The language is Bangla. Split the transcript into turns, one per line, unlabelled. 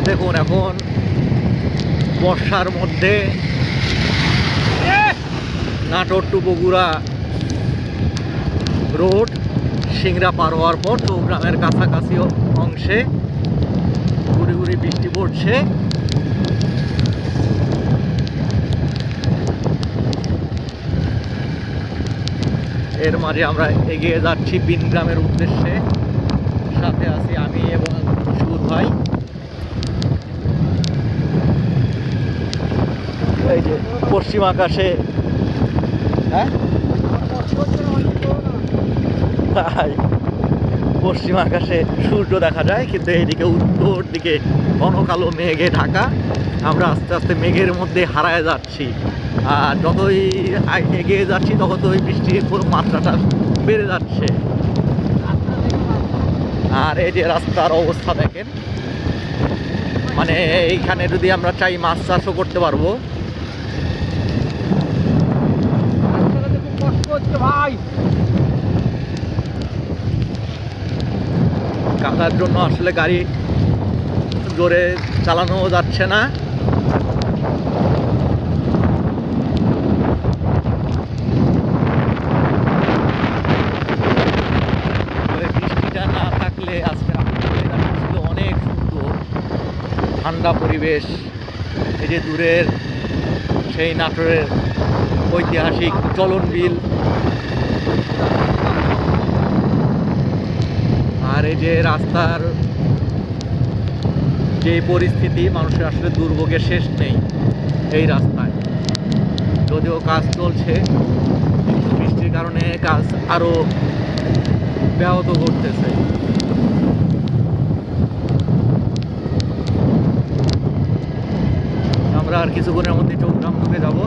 দেখুন এখন বর্ষার মধ্যে নাটোর টু বগুড়া রোড সিংড়া পার হওয়ার পর চৌগ্রামের কাছাকাছি অংশে গুড়ি গুড়ি বৃষ্টি পড়ছে। এর মাঝে আমরা এগিয়ে যাচ্ছি বিনগ্রামের উদ্দেশ্যে। সাথে আছি আমি এবং সুর ভাই। এই যে পশ্চিম আকাশে তাই পশ্চিম আকাশে সূর্য দেখা যায়, কিন্তু এইদিকে উত্তর দিকে ঘন কালো মেঘে ঢাকা। আমরা আস্তে আস্তে মেঘের মধ্যে হারায় যাচ্ছি, আর যতই এগিয়ে যাচ্ছি ততই বৃষ্টির মাত্রাটা বেড়ে যাচ্ছে। আর এই যে রাস্তার অবস্থা দেখেন, মানে এইখানে যদি আমরা চাই মাছ চাষও করতে পারবো। ভাই কাদার জন্য আসলে গাড়ি জোরে চালানো যাচ্ছে না। বৃষ্টিটা না থাকলে আজকে ছিল অনেক সুন্দর ঠান্ডা পরিবেশ। এই যে দূরের সেই নাটোরের ঐতিহাসিক চলন বিল, আর এই যে রাস্তার যে পরিস্থিতি, মানুষের আসলে দুর্ভোগের শেষ নেই এই রাস্তায়। যদিও কাজ চলছে, কিন্তু বৃষ্টির কারণে কাজ আরো ব্যাহত করতেছে। আমরা আর কিছুক্ষণের মধ্যে চৌগ্রাম ঢুকে যাব।